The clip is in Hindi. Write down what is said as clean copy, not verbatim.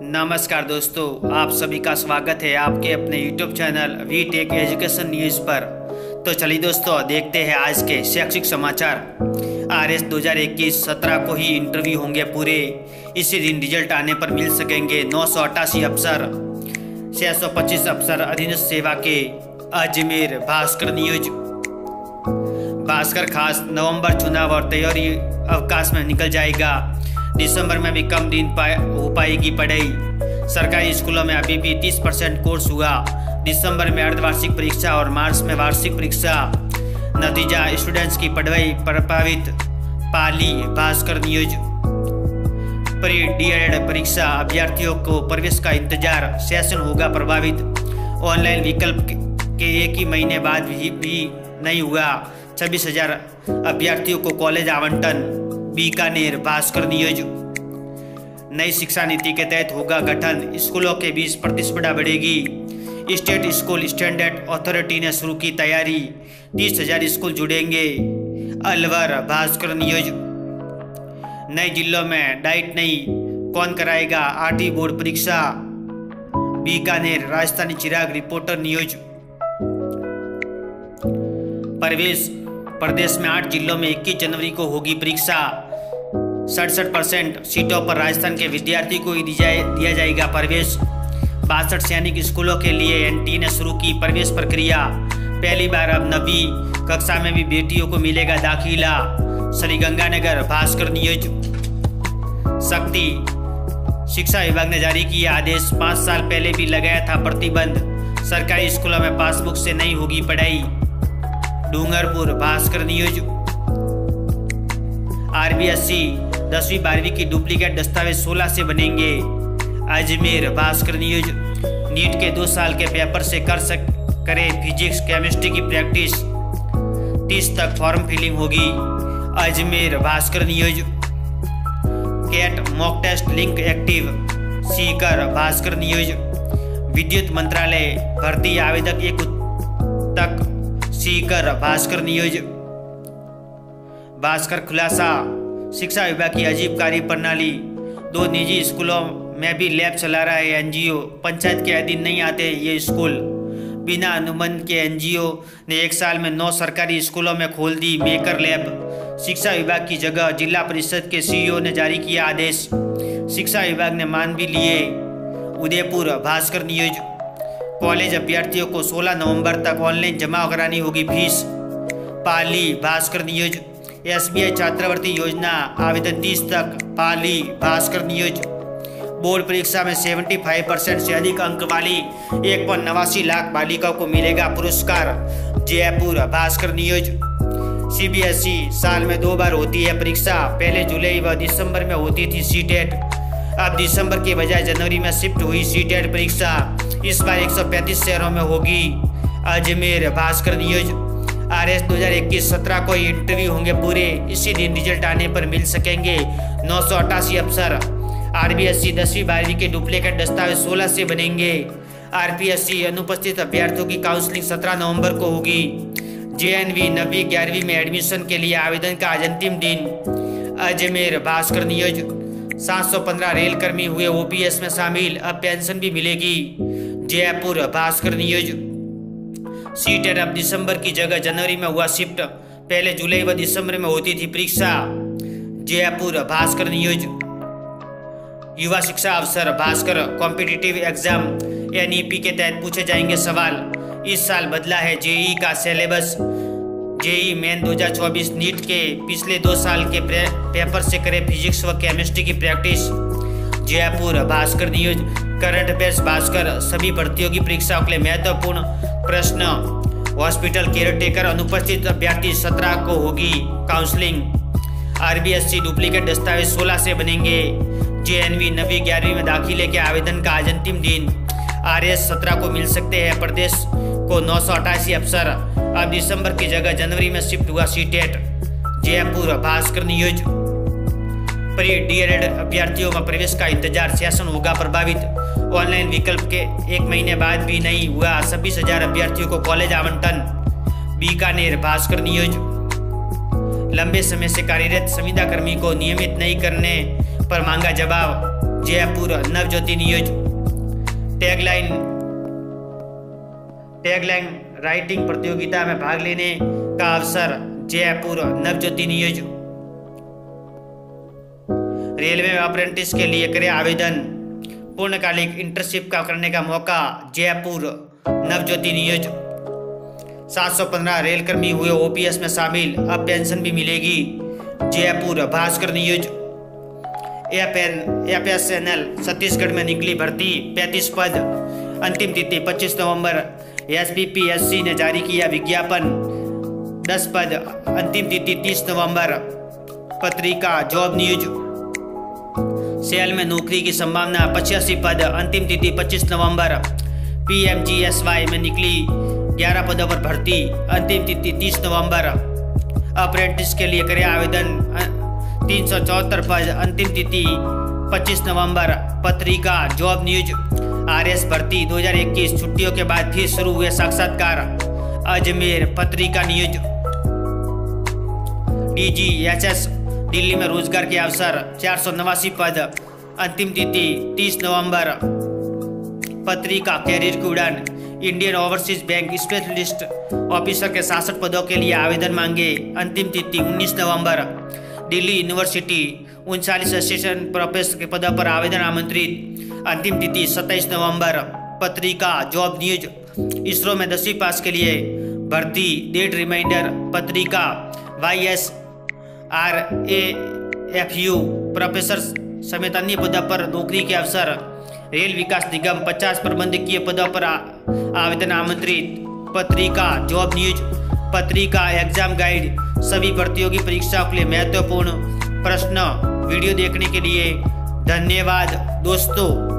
नमस्कार दोस्तों, आप सभी का स्वागत है आपके अपने YouTube channel we tech education news पर। तो चलिए दोस्तों, देखते हैं आज के शैक्षिक समाचार। RS 2021-17 को ही इंटरव्यू होंगे पूरे। इसी दिन रिजल्ट आने पर मिल सकेंगे 988 अफसर, 625 अफसर अधीनस्थ सेवा के। अजमेर भास्कर न्यूज। भास्कर खास नवंबर चुनाव और तैयारी अवकाश में निकल जाएगा। दिसंबर में भी कम दिन हो पाएगी पढ़ाई। सरकारी स्कूलों में अभी भी 30% कोर्स हुआ। दिसंबर में अर्धवार्षिक परीक्षा और मार्च में वार्षिक परीक्षा। नतीजा स्टूडेंट्स की पढ़ाई प्रभावित। पाली भास्कर न्यूज। प्री डीएड परीक्षा अभ्यर्थियों को प्रवेश का इंतजार, सेशन होगा प्रभावित। ऑनलाइन विकल्प के एक ही महीने बाद भी नहीं हुआ। 26,000 अभ्यर्थियों को कॉलेज आवंटन। बीकानेर भास्कर न्यूज। नई शिक्षा नीति के तहत होगा गठन, स्कूलों के बीच प्रतिस्पर्धा बढ़ेगी। स्टेट स्कूल स्टैंडर्ड अथॉरिटी ने शुरू की तैयारी, 30,000 स्कूल जुड़ेंगे। अलवर भास्कर न्यूज। नए जिलों में डाइट नहीं, कौन कराएगा आरटी बोर्ड परीक्षा। बीकानेर राजस्थानी चिराग रिपोर्टर न्यूज। प्रदेश में 8 जिलों में 21 जनवरी को होगी परीक्षा। 67% सीटों पर राजस्थान के विद्यार्थी को ही दिया जाएगा प्रवेश। 62 सैनिक स्कूलों के लिए एनटी ने शुरू की प्रवेश प्रक्रिया। पहली बार अब 9वीं कक्षा में भी बेटियों को मिलेगा दाखिला। श्रीगंगानगर भास्कर न्यूज। शक्ति शिक्षा विभाग ने जारी किया आदेश, 5 साल पहले भी लगाया था प्रतिबंध। सरकारी स्कूलों में पासबुक से नहीं होगी पढ़ाई। डूंगरपुर भास्कर न्यूज। आरबीएससी 10वीं 12वीं की डुप्लीकेट दस्तावेज 16 से बनेंगे। अजमेर भास्कर न्यूज। नीट के 2 साल के पेपर से करे फिजिक्स केमिस्ट्री की प्रैक्टिस। 30 तक फॉर्म फिलिंग होगी। Ajmer Bhaskar news. CAT mock test link active, Sikar Bhaskar news. विद्युत मंत्रालय भर्ती आवेदक 1 तक, सीकर भास्कर न्यूज। भास्कर खुलासा, शिक्षा विभाग की अजीब कार्य प्रणाली। 2 निजी स्कूलों में भी लैब चला रहा है एनजीओ। पंचायत के अधीन नहीं आते ये स्कूल। बिना अनुबंध के एनजीओ ने 1 साल में 9 सरकारी स्कूलों में खोल दी मेकर लैब। शिक्षा विभाग की जगह जिला परिषद के सीईओ ने जारी किया आदेश। शिक्षा विभाग ने मान भी लिए। उदयपुर भास्कर न्यूज। कॉलेज अभ्यर्थियों को 16 नवंबर तक ऑनलाइन जमा करानी होगी फीस। पाली भास्कर न्यूज। एसबीआई छात्रवृत्ति योजना आवेदन 30 तक। पाली भास्कर न्यूज। बोर्ड परीक्षा में 75% से अधिक अंक वाली 1.89 लाख बालिकाओं को मिलेगा पुरस्कार। जयपुर भास्कर न्यूज। सीबीएसई साल में 2 बार होती है परीक्षा। पहले जुलाई व दिसंबर में होती थी सीटेट, अब दिसंबर के बजाय जनवरी में शिफ्ट हुई सीटेट परीक्षा। इस बार 135 शहरों में होगी। अजमेर भास्कर न्यूज। RS 2021-17 को इंटरव्यू होंगे पूरे। इसी दिन रिजल्ट आने पर मिल सकेंगे 988 अफसर। आरबीएससी 10वीं 12वीं के डुप्लीकेट दस्तावेज 16 से बनेंगे। आरपीएससी अनुपस्थित अभ्यर्थियों की काउंसलिंग 17 नवंबर को होगी। JNV 9वीं 11वीं में एडमिशन के लिए आवेदन का आज अंतिम दिन। अजमेर भास्कर न्यूज। 715 रेलकर्मी हुए OPS में शामिल, अब पेंशन भी मिलेगी। जयपुर भास्कर न्यूज। सीटेट अब दिसंबर की जगह जनवरी में हुआ शिफ्ट। पहले जुलाई व दिसंबर में होती थी परीक्षा। जयपुर भास्कर न्यूज। युवा शिक्षा अवसर भास्कर कॉम्पिटिटिव एग्जाम NEP के तहत पूछे जाएंगे सवाल। इस साल बदला है जेईई का सिलेबस। जेईई मेन 2024 नीट के पिछले 2 साल के पेपर से करे फिजिक्स व केमिस्ट्री की practice. Jaipur Bhaskar news. Current affairs Bhaskar. सभी भर्तियों की परीक्षाओं के लिए महत्वपूर्ण प्रश्न। हॉस्पिटल केयरटेकर अनुपस्थित अभ्यर्थी 17 को होगी काउंसलिंग। आरबीएससी डुप्लीकेट दस्तावेज 16 से बनेंगे। JNV 9वीं 11वीं में दाखिले के आवेदन का आज अंतिम दिन। RS 17 को मिल सकते हैं प्रदेश को 988 अफसर। अब दिसंबर की जगह जनवरी में शिफ्ट हुआ CTET. Jaipur Bhaskar news. Pre DEd अभ्यर्थियों में प्रवेश का इंतजार, सेशन होगा प्रभावित। ऑनलाइन विकल्प के 1 महीने बाद भी नहीं हुआ। 26,000 अभ्यर्थियों को कॉलेज आवंटन। बीकानेर भास्कर न्यूज। लंबे समय से कार्यरत संविदा कर्मी को नियमित नहीं करने पर मांगा जवाब। Jaipur Navjyoti news. Tagline writing प्रतियोगिता में भाग लेने का अवसर जयपुर नवज्योति न्यूज। रेलवे में अप्रेंटिस के लिए करें आवेदन, पूर्णकालिक इंटर्नशिप का करने का मौका जयपुर नवज्योति न्यूज। 715 रेलकर्मी हुए ओपीएस में शामिल, अब पेंशन भी मिलेगी जयपुर भास्कर न्यूज। एफएसएनएल छत्तीसगढ़ में निकली भर्ती, 35 पद, अंतिम तिथि 25 नवंबर। एसपीपीएससी ने जारी किया विज्ञापन, 10 पद, अंतिम तिथि 30 नवंबर। पत्रिका जॉब न्यूज। सेल में नौकरी की संभावना, 85 पद, अंतिम तिथि 25 नवंबर। पीएमजीएसवाई में निकली 11 पदों पर भर्ती, अंतिम तिथि 30 नवंबर। अप्रेंटिस के लिए करें आवेदन, 374 पद, अंतिम तिथि 25 नवंबर। पत्रिका जॉब न्यूज। आरएस भर्ती 2021, छुट्टियों के बाद फिर शुरू हुए साक्षात्कार अजमेर। पत्रिका न्यूज। डीजीएचएस दिल्ली में रोजगार के अवसर, 489 पद, अंतिम तिथि 30 नवंबर। पत्रिका कैरियर की उड़ान। Indian overseas bank specialist officer के 66 पदों के लिए आवेदन मांगे, अंतिम तिथि 19 नवंबर। दिल्ली यूनिवर्सिटी 39 असिस्टेंट प्रोफेसर के पदों पर आवेदन आमंत्रित, अंतिम तिथि 27 नवंबर। पत्रिका जॉब न्यूज। इसरो में 10वीं पास के लिए भर्ती, डेट रिमाइंडर। पत्रिका YSRAFU प्रोफेसर समेत अन्य पदों पर नौकरी के अवसर। रेल विकास निगम 50 प्रबंधकीय पदों पर आवेदन आमंत्रित। पत्रिका जॉब न्यूज। पत्रिका एग्जाम गाइड। सभी प्रतियोगी परीक्षाओं के लिए महत्वपूर्ण प्रश्न। वीडियो देखने के लिए धन्यवाद दोस्तों।